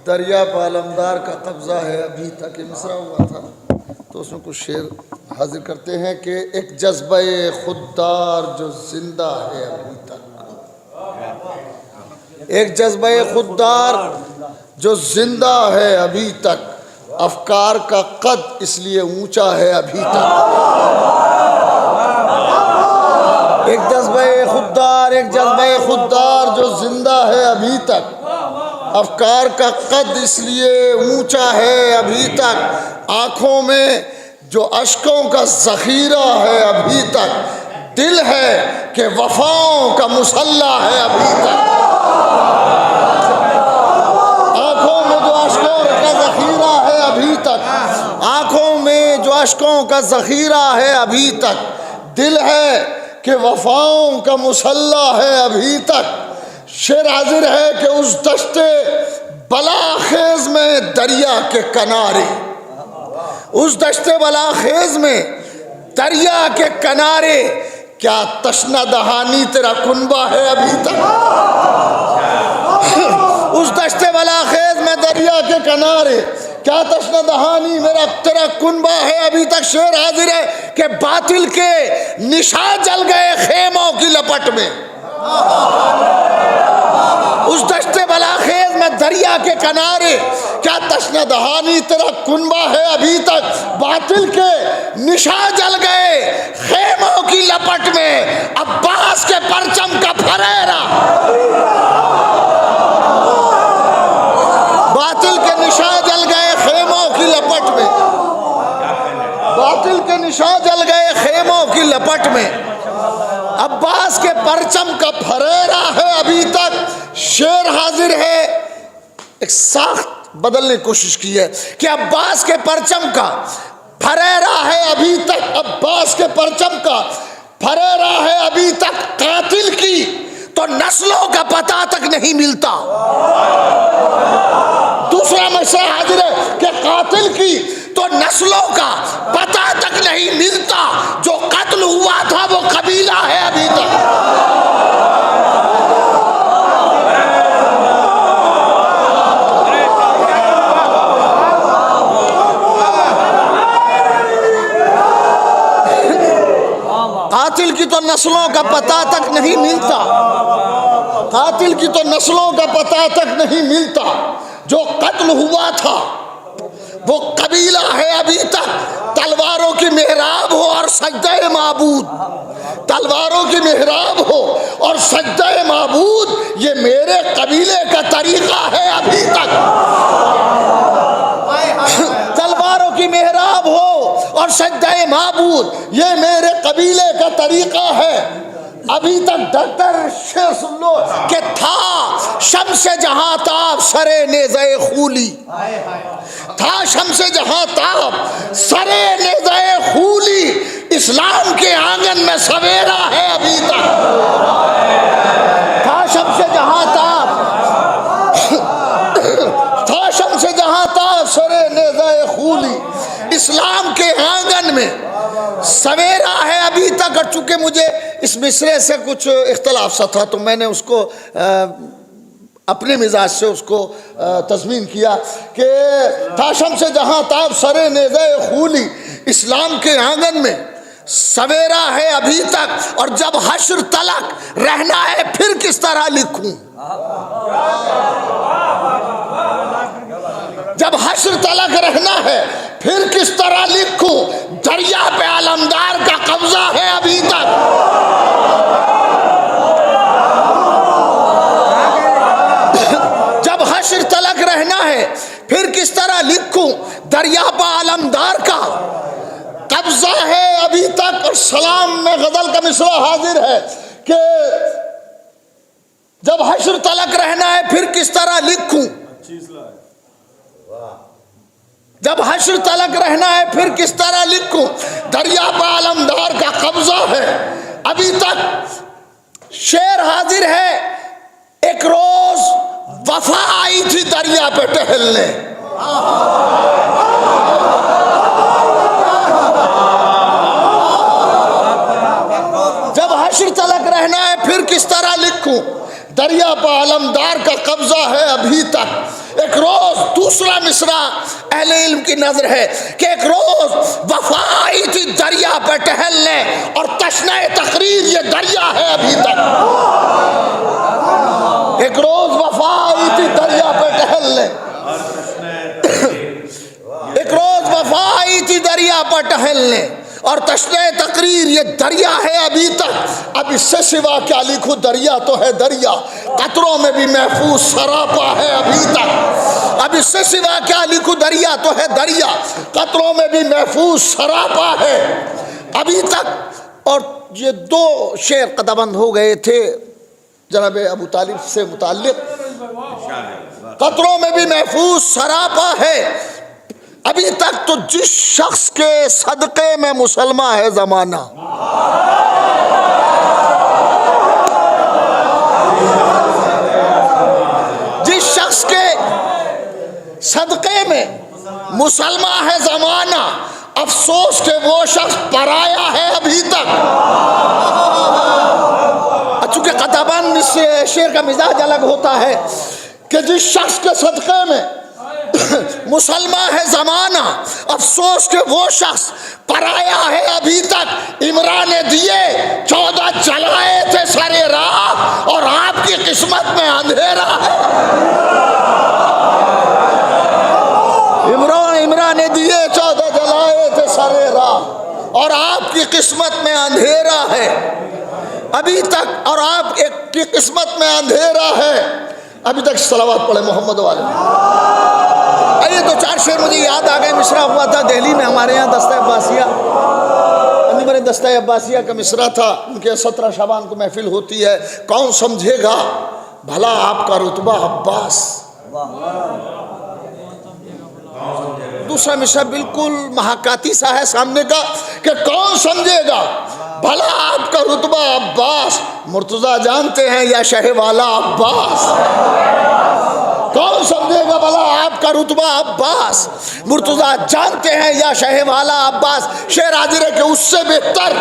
दरिया पर अलमदार का कब्ज़ा है अभी तक, मिसरा हुआ था तो उसमें कुछ शेर हाजिर करते हैं कि एक जज्बे खुददार जो जिंदा है अभी तक, एक जज्बे खुददार जो जिंदा है अभी तक, अफकार का कद इसलिए ऊंचा है अभी तक। एक जज्बे खुददार जो जिंदा है अभी तक, अफकार का कद इसलिए ऊंचा है अभी तक। आँखों में जो अश्कों का ज़ख़ीरा है अभी तक, दिल है कि वफ़ाओं का मुसल्ला है अभी तक। आँखों में जो अश्कों का ज़ख़ीरा है अभी तक, आँखों में जो अश्कों का ज़ख़ीरा है अभी तक, दिल है कि वफ़ाओं का मुसल्ला है अभी तक। शेर हाजिर है कि उस दश्ते बलाखेज में दरिया के किनारे, उस दश्ते बलाखेज में दरिया के किनारे, क्या तशना दहानी तेरा कुनबा है अभी तक। उस दश्ते बलाखेज में दरिया के किनारे, क्या तशना दहानी मेरा तेरा कुनबा है अभी तक। शेर हाजिर है कि बातिल के निशान जल गए खेमों की लपट में। उस दश्ते बलाखेज में दरिया के किनारे, क्या तशना दहानी तेरा कुनबा है अभी तक। बातिल के निशान जल गए खेमों की लपट में, अब्बास के परचम का फरेरा। बातिल के निशान जल गए खेमों की लपट में, बातिल के निशान जल गए खेमों की लपट में, अब्बास के परचम का फरेरा है अभी तक। शेर हाजिर है, एक साख्त बदलने की कोशिश की है कि अब्बास के परचम का फरेरा है अभी तक, अब्बास के परचम का फरेरा है अभी तक। कातिल की तो नस्लों का पता तक नहीं मिलता। दूसरा मसला हाजिर है कि कातिल की तो नस्लों का पता तक नहीं मिलता, जो कत्ल हुआ था वो कबीला है अभी तक। कातिल की तो नस्लों का पता तक नहीं मिलता, कातिल की तो नस्लों का पता तक नहीं मिलता, जो कत्ल हुआ था वो कबीला है अभी तक। तलवारों की मेहराब हो और सजदे माबूद, तलवारों की मेहराब हो और सजदे माबूद, ये मेरे कबीले का तरीका है अभी तक। तलवारों की मेहराब हो और सजदे माबूद, ये मेरे कबीले का तरीका है अभी तक। डॉक्टर शेर सुन लो कि था शम्से जहां ताब सरे नेज़े खूली, था शम्से जहां ताब सरे नेज़े खूली, इस्लाम के आंगन में सवेरा है अभी तक। था शम्से जहां ताब, था शम्से जहां ताब सरे नेज़े खूली, इस्लाम के आंगन में सवेरा है अभी तक। और चूंकि मुझे इस मिसरे से कुछ इख्तलाफ सा था तो मैंने उसको अपने मिजाज से उसको तज़मीन किया कि ताशम से जहां ताब सरे नेज़े खूली, इस्लाम के आंगन में सवेरा है अभी तक। और जब हश्र तलक रहना है फिर किस तरह लिखूं, जब हश्र तलक रहना है फिर किस तरह लिखूं, दरिया पे अलमदार का कब्जा है अभी तक। जब हश्र तलक रहना है फिर किस तरह लिखूं, दरिया पे अलमदार का कब्जा है अभी तक। और सलाम में गजल का मिसरा हाजिर है कि जब हश्र तलक रहना है फिर किस तरह लिखूं, जब हश्र तलक रहना है फिर किस तरह लिखूं, दरिया पर आलमदार का कब्जा है अभी तक। शेर हाजिर है, एक रोज वफा आई थी दरिया पे टहलने, जब हश्र तलक रहना है फिर किस तरह लिखूं, दरिया पर आलमदार का कब्जा है अभी तक। एक रोज दूसरा मिसरा अहले इल्म की नजर है कि एक रोज वफा आई थी दरिया पर टहलने और तशने तकरीर ये दरिया है अभी तक। एक रोज वफा आई थी दरिया पर टहलने, एक रोज वफा आई थी दरिया पर टहलने और तशने तकरीर ये दरिया है अभी तक। अब इससे सिवा क्या लिखूं, दरिया तो है दरिया, कतरों में भी महफूज सरापा है अभी तक। अब इससे सिवा क्या लिखूं, दरिया तो है दरिया, कतरों में भी महफूज सरापा है अभी तक। और ये दो शेर कदबंद हो गए थे जनाब अबू तालिब से मुताल्लिक, कतरों में भी महफूज सरापा है अभी तक। तो जिस शख्स के सदक़े में मुसलमान है ज़माना, जिस शख्स के सदक़े में मुसलमान है ज़माना, अफसोस के वो शख्स पराया है अभी तक। चूंकि कताबन से शेर का मिजाज अलग होता है कि जिस शख्स के सदक़े में मुसलमान है ज़माना, अफसोस के वो शख्स पराया है अभी तक। इमरान ने दिए 14 जलाए थे सारे राह और आपकी किस्मत में अंधेरा है। इमरान ने दिए 14 जलाए थे सारे राह और आपकी किस्मत में अंधेरा है अभी तक, और आप एक की किस्मत में अंधेरा है अभी तक। सलावत पढ़े मोहम्मद वाले। आइए तो 4 शेर मुझे याद आ गए। मिसरा हुआ था दिल्ली में, हमारे यहाँ दस्ता अब्बासिया, मेरे दस्ता अब्बासिया का मिसरा था। उनके 17 शाबान को महफिल होती है। कौन समझेगा भला आपका रुतबा अब्बास। दूसरा मिसरा बिल्कुल महाकाती सा है सामने का कि कौन समझेगा भला आपका रुतबा अब्बास। मुर्तज़ा जानते हैं या शहवाला अब्बास। कौन समझेगा भला आपका रुतबा अब्बास। मुर्तज़ा जानते हैं या शहवाला अब्बास। शेर हाजिर है कि उससे बेहतर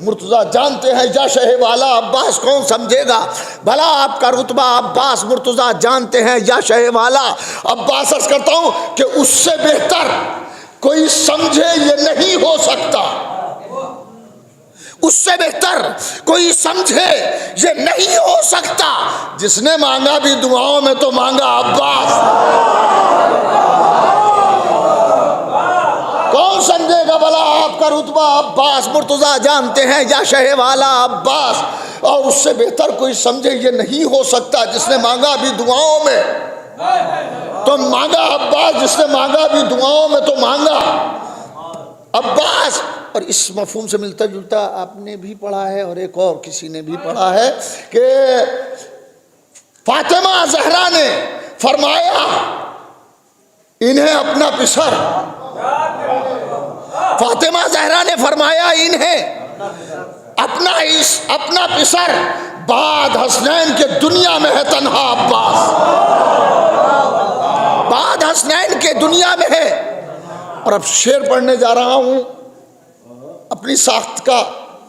मुर्तज़ा जानते हैं या शहवाला अब्बास। कौन समझेगा भला आपका रुतबा अब्बास। मुर्तज़ा जानते हैं या शहवाला अब्बास। अर्ज़ करता हूँ कि उससे बेहतर कोई समझे ये नहीं हो सकता, उससे बेहतर कोई समझे ये नहीं हो सकता। जिसने मांगा भी दुआओं में तो मांगा अब्बास। कौन समझेगा भला आपका रुतबा अब्बास। मुर्तज़ा जानते हैं या शहवाला अब्बास। और उससे बेहतर कोई समझे ये नहीं हो सकता। जिसने मांगा भी दुआओं में तो मांगा अब्बास। जिसने मांगा भी दुआओं में तो मांगा अब्बास। और इस मफहूम से मिलता जुलता आपने भी पढ़ा है और एक और किसी ने भी पढ़ा है कि फातिमा ज़हरा ने फरमाया इन्हें अपना पिसर। फातिमा ज़हरा ने फरमाया इन्हें अपना पिसर। बाद हसनैन के दुनिया में है तन्हा अब्बास। बाद हसनैन के दुनिया में है। और अब शेर पढ़ने जा रहा हूं अपनी साख्त का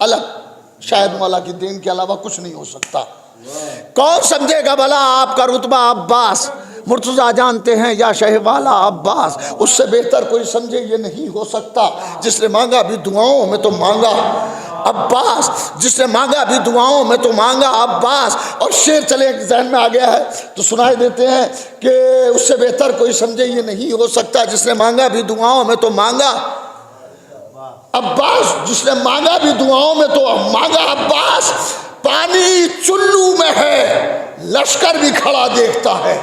अलग, शायद मौला की देन के अलावा कुछ नहीं हो सकता। कौन समझेगा भला आपका रुतबा अब्बास। मुर्तज़ा जानते हैं या शहवाला अब्बास। उससे बेहतर कोई समझे ये नहीं हो सकता। जिसने मांगा भी दुआओं में तो मांगा अब्बास। जिसने मांगा भी दुआओं में तो मांगा अब्बास। और शेर चले जहन में आ गया है तो सुनाई देते हैं कि उससे बेहतर कोई समझे ये नहीं हो सकता। जिसने मांगा भी दुआओं में तो मांगा अब्बास। जिसने मांगा भी दुआओं में तो मांगा अब्बास। पानी चुल्लू में है लश्कर भी खड़ा देखता है।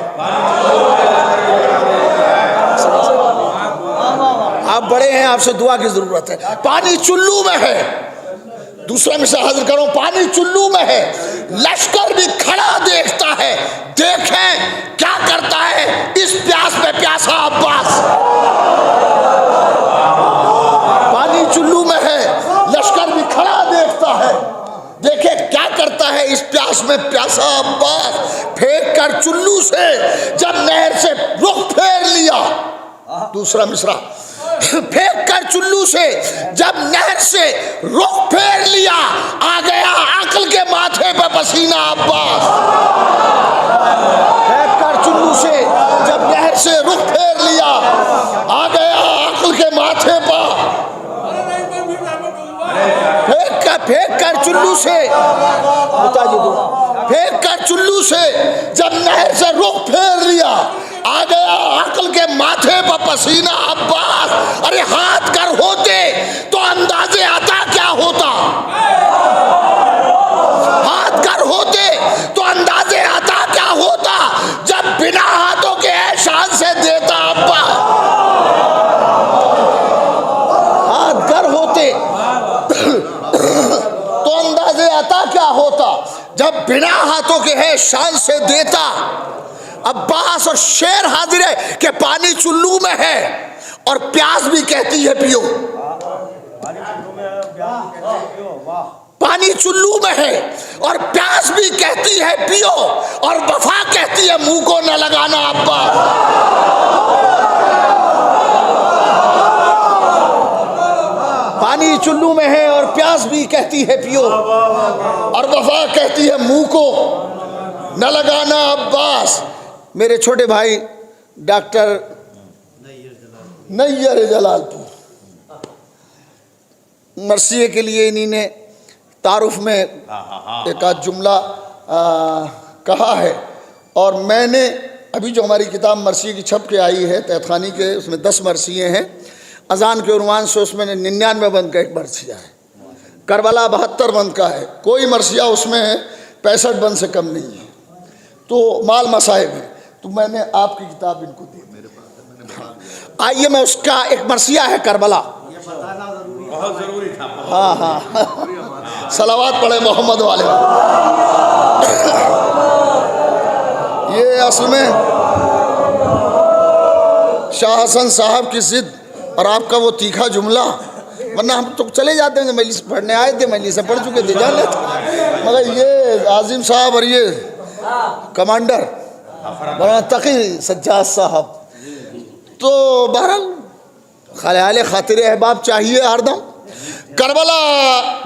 आप बड़े हैं, आपसे दुआ की जरूरत है। पानी चुल्लू में है। दूसरा मिसाल हाजिर करो, पानी चुल्लू में है लश्कर भी खड़ा देखता है। देखें क्या करता है इस प्यास में प्यासा अब्बास। पानी चुल्लू में है लश्कर भी खड़ा देखता है। देखे क्या करता है इस प्यास में प्यासा अब्बास। फेंक कर चुल्लू से जब नहर से रुख फेर लिया। दूसरा मिसरा, फेंक कर चुल्लू से जब नहर से रुख फेर लिया। आ गया अक्ल के माथे पे पसीना अब्बास। फेंक कर चुल्लू से जब नहर से रुख फेर लिया, आ गया अक्ल के माथे पर। फेंक कर चुल्लू से, फेंक कर चुल्लू से जब नहर से रुख फेर लिया, आ गया अक्ल के माथे पर पसीना अब्बास। अरे हाथ कर होते तो अंदाजे आता क्या होता, हाथ कर होते तो अंदाजे आता क्या होता, जब बिना हाथों के एहसान से देता अब्बा। हाथ कर होते तो अंदाजे आता क्या होता, जब बिना हाथों के है शान से देता। अब्बास और शेर हाजिर है कि पानी चुल्लू में है और प्यास भी कहती है पियो। पानी चुल्लू में है और प्यास भी कहती है पियो, और वफा कहती है मुंह को न लगाना अब्बा। पानी चुल्लू में है और प्यास भी कहती है पियो, और वफा कहती है मुंह को न लगाना अब्बास। मेरे छोटे भाई डॉक्टर नैयर जलालपुर, मरसिए के लिए इन्हीं ने तारुफ में एक आध जुमला कहा है। और मैंने अभी जो हमारी किताब मरसिए की छप के आई है तहखानी के, उसमें 10 मरसिए हैं। अजान के उन्वान से उसमें 99 बंद का एक मरसिया है, करबला 72 बंद का है, कोई मरसिया उसमें 65 बंद से कम नहीं है, तो माल मसाहिब है। तो मैंने आपकी किताब इनको दी मेरे पास। आइए मैं उसका एक मरसिया है करबला, बहुत जरूरी था। हाँ हाँ सलावात पढ़े मोहम्मद वाले। ये असल में शाह हसन साहब की जिद और आपका वो तीखा जुमला, वरना हम तो चले जाते हैं, मजलिस पढ़ने आए थे, मजलिस से पढ़ चुके थे, जान लेते। मगर ये आजिम साहब और ये कमांडर बड़ा तकी सज्जाद साहब, तो बहरहाल ख्याल खातिर अहबाब चाहिए हरदम। करबला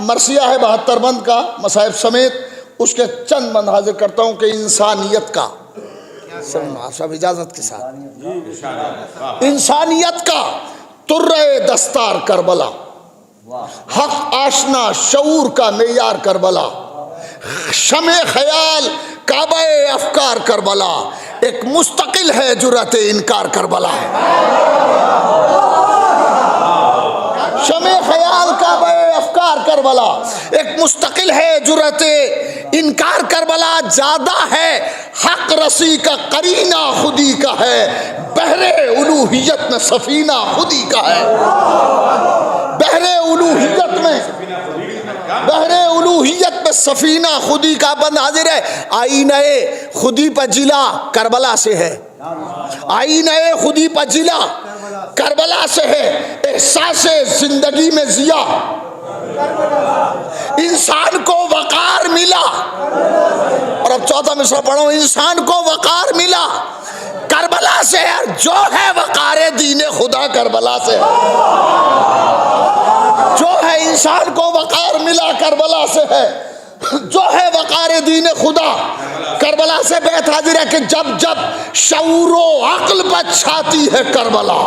मरसिया है 72 बंद का मसाहिब समेत, उसके चंद बंद हाजिर करता हूँ कि इंसानियत का, सब इजाजत के साथ, इंसानियत का तुर्रे दस्तार करबला, हक आशना शऊर का मेयार करबला, शमे ख्याल काबे अफकार करबला, एक मुस्तकिल है जुर्रत इनकार करबला। शमे ख्याल काबे अफकार करबला, एक मुस्तकिल है जुर्रत इनकार करबला। ज्यादा है हक रसी का करीना खुदी का है, बहरे उलूहियत में सफीना खुदी का है। बहरे उलूहियत में, बहरे उलूहियत में सफीना खुदी का बंद हाजिर है। आईने खुदी पर जिला करबला से है, आईने खुदी पर जिला करबला से है। एहसास जिंदगी में जिया, इंसान को वकार मिला। और अब चौथा मिसरा पढ़ो, इंसान को वकार मिला करबला से है, जो है वकारे दीने खुदा करबला से है। जो है इंसान को वकार मिला करबला से है, जो है वकार दीन खुदा करबला से। बेहत हाजिर है कि जब जब शऊरो अक्ल पर छाती है करबला,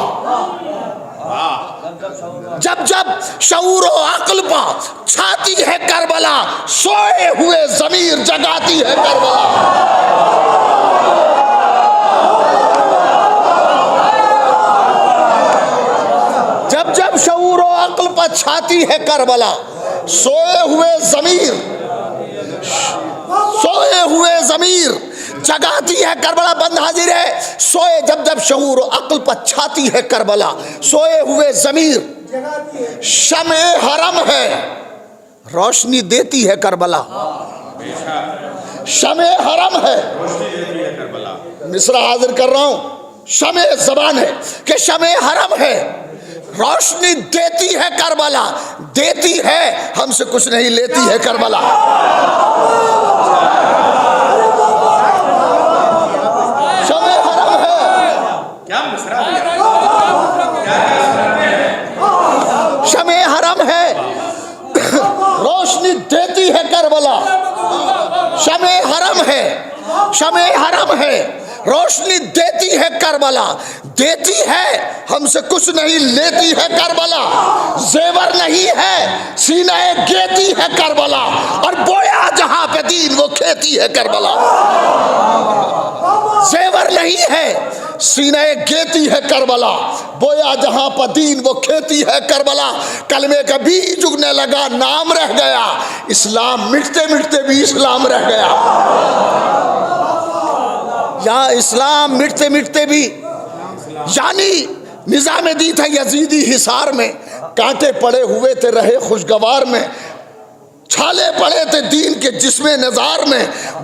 जब जब शऊरो अक्ल पर छाती है करबला, सोए हुए जमीर जगाती है करबला। जब जब शऊरो अक्ल पर छाती है करबला, सोए हुए जमीर, सोए हुए जमीर जगाती है करबला। बंद हाजिर है, सोए जब जब शऊर अक्ल पर छाती है करबला, सोए हुए जमीर शमे हरम है, रोशनी देती है करबला। शमे हरम है, मिसरा हाजिर कर रहा हूं, शमे जबान है कि शमे हरम है, रोशनी देती है करबला। देती है, हमसे कुछ नहीं लेती है करबला। शमे हरम है, क्या मिसरा, शमे हरम है, रोशनी देती है करबला। शमे हरम है, शमे हरम है, रोशनी देती है करबला, देती है, हमसे कुछ नहीं लेती है करबला। जेवर नहीं है, सीना गेती है करबला, और बोया जहां पे दीन वो खेती है करबला। जेवर नहीं है, सीना गेती है करबला, बोया जहां पर दीन वो खेती है करबला। कलमे का बीज उगने लगा, नाम रह गया, इस्लाम मिटते मिटते भी इस्लाम रह गया। या इस्लाम मिटते मिटते भी, यानी निजाम दी था यजीदी हिसार में, कांटे पड़े हुए थे रहे खुशगवार में, छाले पड़े थे दीन के जिस्मे नजार में,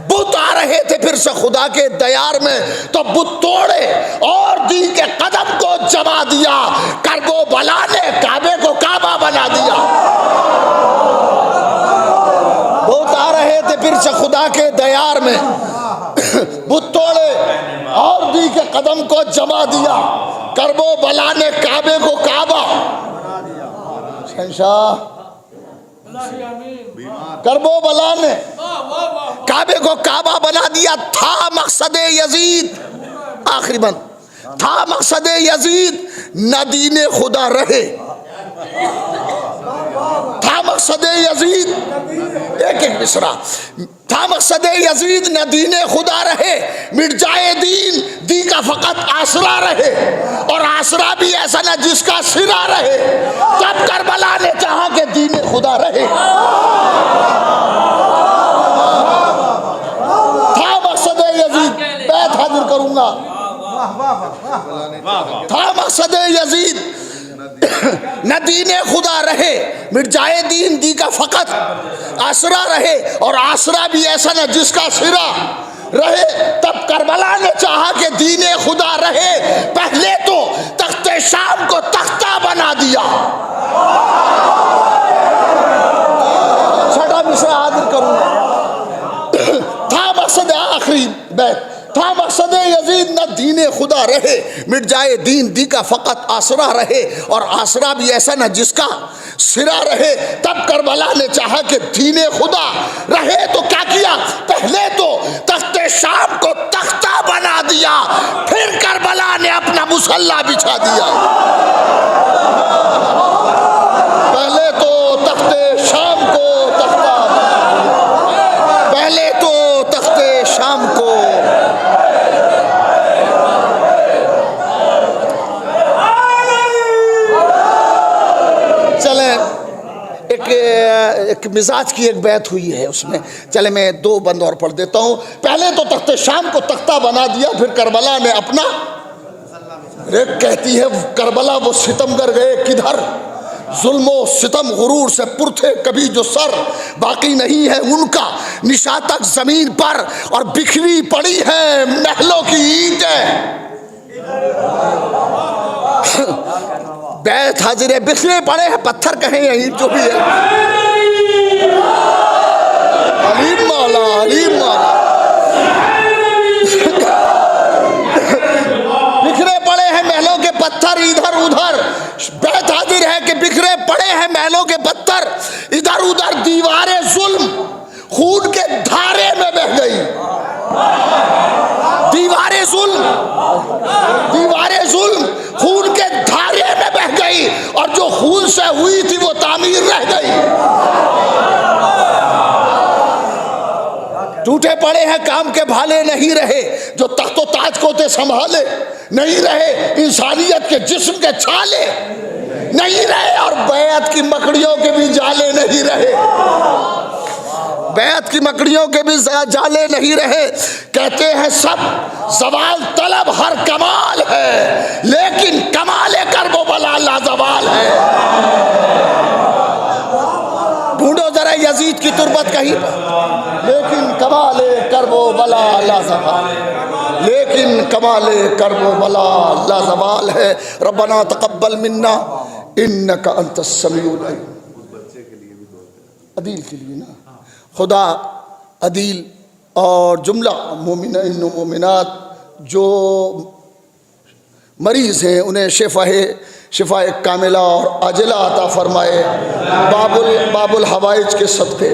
बुत आ रहे थे फिर से खुदा के दयार में, तो बुत तोड़े और दीन के कदम को जमा दिया, करबो बला ने काबे को काबा बना दिया। बुत आ रहे थे फिर से खुदा के दयार में, बुत तोड़े और दी के कदम को जमा दिया, करबो बला ने काबे को काबा। शहंशाह करबो बला ने काबे को काबा बना दिया। था मकसद यजीद, आखिरी बंद, था मकसद यजीद न दीने खुदा रहे, था मकसद यजीद, एक एक मिसरा, था मकसद यजीद न दीने खुदा रहे, मिट जाए दीन, दी का फकत आसरा रहे, और आसरा भी ऐसा न जिसका सिरा रहे, तब करबला ने चाहा कि दीने खुदा रहे। था मकसद यजीद, बैत हाजिर करूंगा, था मकसद यजीद न दीने खुदा रहे, मिट जाए दीन, दी का फकत आसरा रहे, और आसरा भी ऐसा न जिसका सिरा रहे, तब करबला ने चाहा कि दीने खुदा रहे। पहले तो तख्ते शाम को तख्ता बना दिया। छठा मिसरा हाजिर करूंगा, था मकसद, आखिरी बैत, था मकसद यजीद न दीने खुदा रहे, मिट जाए दीन, दी का फकत आसरा रहे, और आसरा भी ऐसा न जिसका सिरा रहे, तब करबला ने चाहा कि दीने खुदा रहे। तो क्या किया, पहले तो तख्ते शाम को तख्ता बना दिया, फिर करबला ने अपना मुसल्ला बिछा दिया। पहले तो तख्ते शाम को तख्ता, पहले तो तख्ते शाम को, एक मिजाज की एक बैत हुई है उसमें, चले मैं दो बंद और पढ़ देता हूँ। पहले तो तख्ते शाम को तख्ता बना दिया, फिर करबला ने अपना, कहती है करबला वो सितमगर गए किधर, जुल्मो सितम गुरूर से पुरथे कभी जो सर, बाकी नहीं है उनका निशा तक जमीन पर, और बिखरी पड़ी है महलों की ईंटें। बैत हाजिर है, बिखरे पड़े हैं पत्थर कहें या ईंट जो भी है। अलीम मौला, अलीम मौला, बिखरे पड़े हैं महलों के पत्थर इधर उधर। बैत हाजिर है कि बिखरे पड़े हैं महलों के पत्थर इधर उधर, दीवारें जुल्म खून के धारे में बह गई। दीवारें जुल्म, दीवारें जुल्म खून के धारे में बह गई, और जो खून से हुई थी वो तामीर रह गई। टूटे पड़े हैं काम के भाले नहीं रहे, जो तख्तो ताज को थे संभाले नहीं रहे, इंसानियत के जिस्म के छाले नहीं रहे, और बैत की मकड़ियों के भी जाले नहीं रहे, बैत की मकड़ियों के भी जाले नहीं रहे। कहते हैं सब सवाल तलब हर कमाल है, लेकिन कमाले करबो बला लाजवाल है। ढूंढो जरा यजीद की तुरबत कहीं पर, लेकिन कमाले करबो बला लाजवाल, लेकिन कमाले करबो बला लाजवाल है। रब्बना तकब्बल मिन्ना इन्नका अंतस समीउल अलीम। अदील के लिए ना, खुदा अदील और जुमला मोमिन मोमिनात जो मरीज़ हैं उन्हें शिफा कामिला और आजिला अता फरमाए, बाबुल हवाइज के सदक़े।